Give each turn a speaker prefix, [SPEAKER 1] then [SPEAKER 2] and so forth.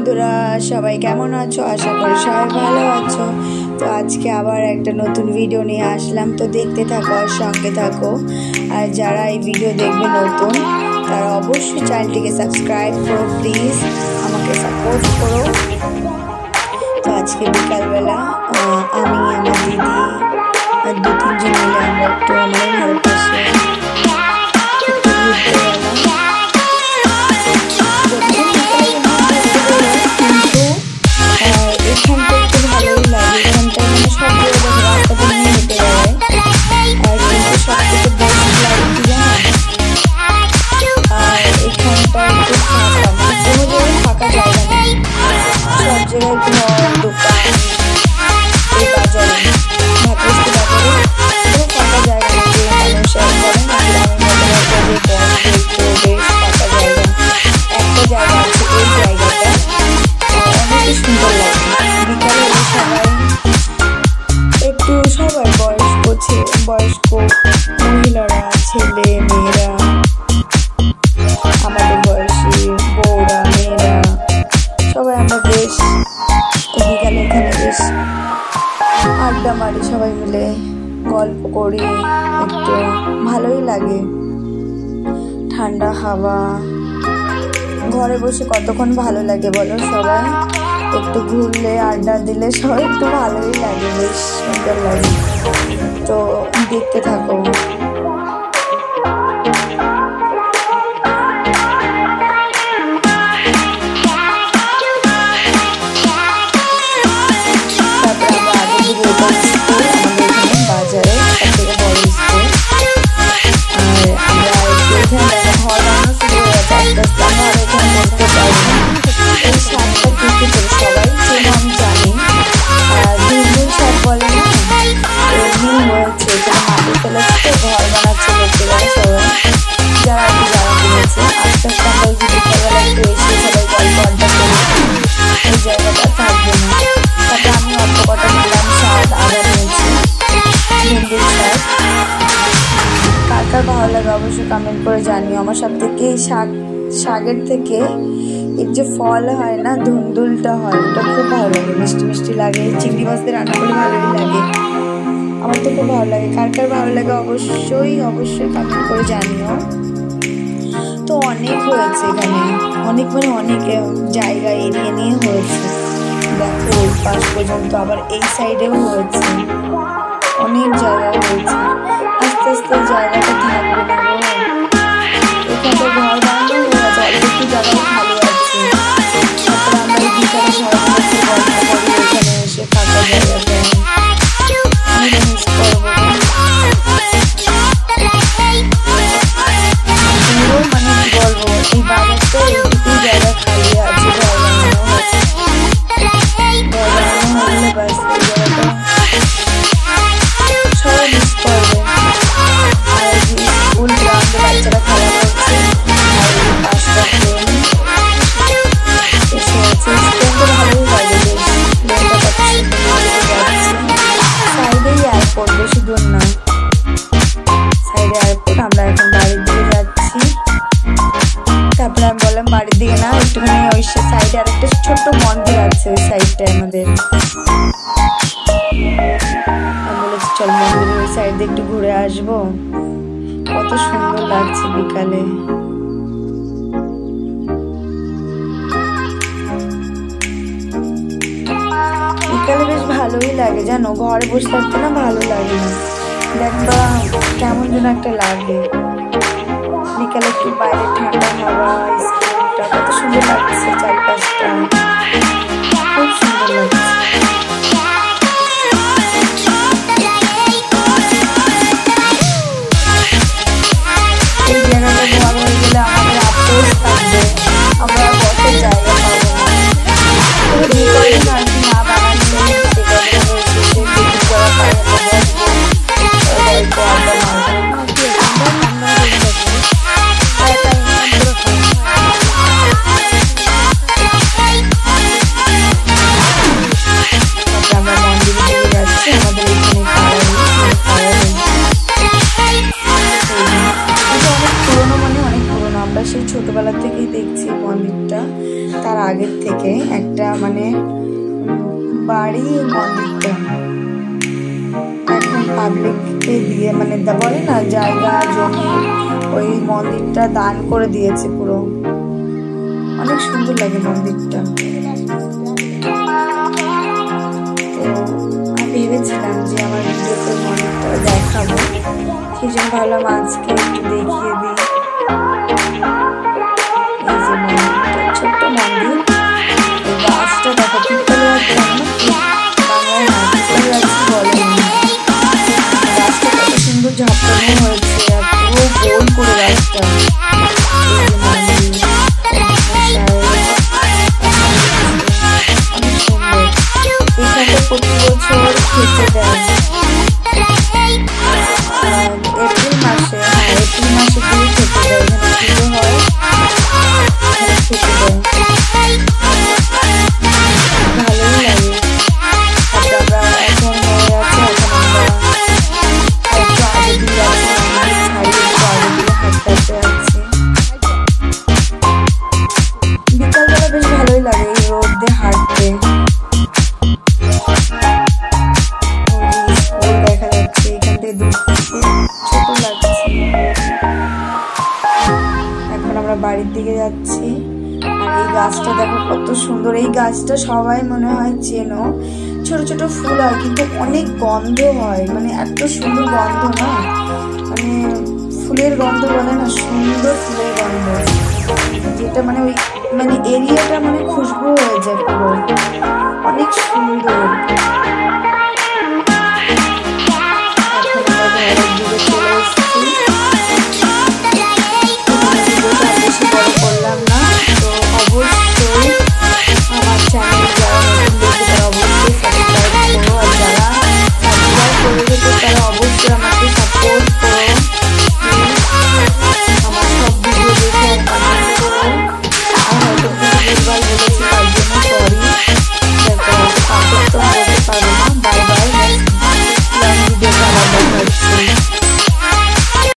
[SPEAKER 1] বন্ধুরা সবাই কেমন আছো? আশা করি সবাই ভালো আছো। তো আজকে আবার একটা নতুন ভিডিও নিয়ে আসলাম, তো দেখতে থাকো আর সঙ্গে থাকো। আর যারা এই ভিডিও দেখবে নতুন, তারা অবশ্যই চ্যানেলটিকে সাবস্ক্রাইব করো, প্লিজ আমাকে সাপোর্ট করো। তো আজকে বিকালবেলা আমি আমার দিদি আর 2-3 জন মিলে আমরা একটু আমাদের ঘরের পাশে একটু ঘুরতে গেলাম। এখানটা একটু ভালোই লাগে, এখানটা মানে সব জায়গায় রাস্তাতে নিয়ে হেঁটে বেড়ায়। আর কিন্তু সব থেকে বেস্ট লাগে কি জানো, আর এখানটা একটু ফাঁকা, মানে কোনো জায়গায় ফাঁকা জায়গা নেই, সব জায়গায় ঘর দোকান। এই বাজারে ভাতবস্তি বাজারে কোনো ফাঁকা জায়গা নেই, যে মানুষের বলে না গ্রামের মধ্যে যে বন্ধ একটু বেশ ফাঁকা জায়গা, একটা জায়গা আছে এই জায়গাটা অনেক সুন্দর লাগে। বিকালে সবাই একটু সবাই বয়স্ক মহিলারা, ছেলে মেয়েরা, আমাদের বয়সী বউরা মেয়েরা সবাই আমরা বেশ বিকালে এখানে বেশ আড্ডা মারি, সবাই মিলে গল্প করি, একটু ভালোই লাগে। ঠান্ডা হাওয়া, ঘরে বসে কতক্ষণ ভালো লাগে বলো? সবাই একটু ঘুরলে আড্ডা দিলে সবাই একটু ভালোই লাগে, বেশ সুন্দর লাগে। তো দেখতে থাকো। বাজারে সব থেকে বড় স্কুল, আর আমরা এখানে ঘর বানানো শুরু হয়ে গেছে আস্তে আস্তে, আমরা আর এখানে বলতে পারি না। এই শাকটা দিতে করে সবাই চেনো আমি জানি, আর ধুন্দুল শাক বলে না, এমনি হয়েছে এখানে মাটি ফেলেছে, ঘর বানাচ্ছে লোকেরা সবাই, যারা কিনেছে। আস্তে আস্তে আমরা ওই যে বিকালবেলা একটু এসে সবাই গল্প আড্ডা করি, এই জায়গাটা থাকবে না। তারপরে আমি অল্প কটা নিলাম শাক, আদা নিয়েছি, ধুন্দুল শাক। কার কার ভালো লাগে অবশ্যই কমেন্ট করে জানিও। আমার সব থেকে এই শাকের থেকে এর যে ফল হয় না, ধুন্দুলটা হয়, ওটা খুব ভালো লাগে, মিষ্টি মিষ্টি লাগে, চিংড়ি মাছ দিয়ে রান্না করে ভালোই লাগে। আমার তো খুব ভালো লাগে। কার কার ভালো লাগে অবশ্যই কমেন্ট করে জানিও। তো অনেক হয়েছে এখানে, অনেক মানে অনেক জায়গা এরিয়া নিয়ে হয়েছে, দেখো ওই পাশ পর্যন্ত, আবার এই সাইডেও হয়েছে, অনেক জায়গায় হয়েছে। আস্তে আস্তে জায়গাটা থাকবে না গো, এখানে ঘর বানানো হয়ে গেছে, অল্প একটু জায়গায় ভালো আছে। তারপরে আমরা এই বিকালে সবাই বসে গল্প করি এখানে এসে ফাঁকা জায়গাতে, আমি মিস করবো। মানে কি বলবো, এই বাজারটা এইটুকুই জায়গা খালি আছে, ঘর বানানো হলে ব্যাস এই জায়গাটা সবাই মিস করবে। আর স্কুল গ্রাউন্ডে বাচ্চারা খেলা করছে, আর এই পাঁচটা ট্রেন এসে আছে, ট্রেনটা ভালোই লাগে, বেশ ট্রেনটা কত সুন্দর যাচ্ছে। সাইডেই এয়ারপোর্ট, বেশি দূর না, সাইডে এয়ারপোর্ট। আমরা এখন বাড়ির দিকে যাচ্ছি। তারপরে আমি বললাম বাড়ির দিকে না, একটুখানি ওই সাইডে আরেকটা ছোট্ট মন্দির আছে ওই সাইডটায় আমাদের, চল মন্দিরের ওই সাইড দিয়ে একটু ঘুরে আসবো, কত সুন্দর লাগছে বিকালে। বিকালে বেশ ভালোই লাগে জানো, ঘরে বসে থাকতে না ভালো লাগে না, দেখবা কেমন যেন একটা লাগে। বিকালে একটু বাইরে ঠান্ডা হাওয়া, স্কুলটা কত সুন্দর লাগছে, চারপাশটা খুব সুন্দর লাগছে। এই জায়গাটা ঘর হয়ে গেলে আমাদের আফসোস থাকবে, আমরা বসার জায়গা পাবো না। বিকালে আন্টি না বানালে যাওয়া পারে গল্প আড্ডা মারবো। আসার আগের থেকে একটা মানে বাড়ি মন্দিরটা এখন পাবলিককে দিয়ে মানে বলে না জায়গা জমি, ওই মন্দিরটা দান করে দিয়েছে পুরো। অনেক সুন্দর লাগে মন্দিরটা। তো আমি ভেবেছিলাম যে আমার ভিডিওতে মন্দিরটা দেখাবো, সেই জন্য ভাবলাম আজকে একটু দেখিয়ে দিই। এই যে মন্দিরটা, ছোট্ট মন্দির। এই গাছটা দেখো, পিপলের বাংলায় না পিপলের গাছ বলে। গাছটা কত সুন্দর ঝাপটানো হয়েছে, আর পুরো গোল করে গাছটা। অনেক সুন্দর। এখানটা প্রতি বছর খেতে দেয় এপ্রিল মাসে। হ্যাঁ, এপ্রিল মাসে দিয়ে খেতে দেয়, এখানে পুজো হয়, খেতে দেয়। ভালোই লাগে। আমরা এখন হয়ে আছে, এখন আমরা একটু আগে দিয়ে আছি, ছাড়িয়ে একটু আগে দিয়ে হাঁটতে আছি। বিকালবেলা বেশ ভালোই লাগে এই রোদ দিয়ে হাঁটতে। স্কুল দেখা যাচ্ছে এখান থেকে দূর থেকে, ছোট লাগছে। এখন আমরা বাড়ির দিকে যাচ্ছি। আর এই গাছটা দেখো কত সুন্দর। এই গাছটা সবাই মনে হয় চেনো, ছোট ছোট ফুল হয় কিন্তু অনেক গন্ধ হয়, মানে এত সুন্দর গন্ধ না, মানে ফুলের গন্ধ বলে না, সুন্দর ফুলের গন্ধ, যেটা মানে ওই মানে এরিয়াটা মানে খুশবু হয়ে যায় পুরো, অনেক সুন্দর।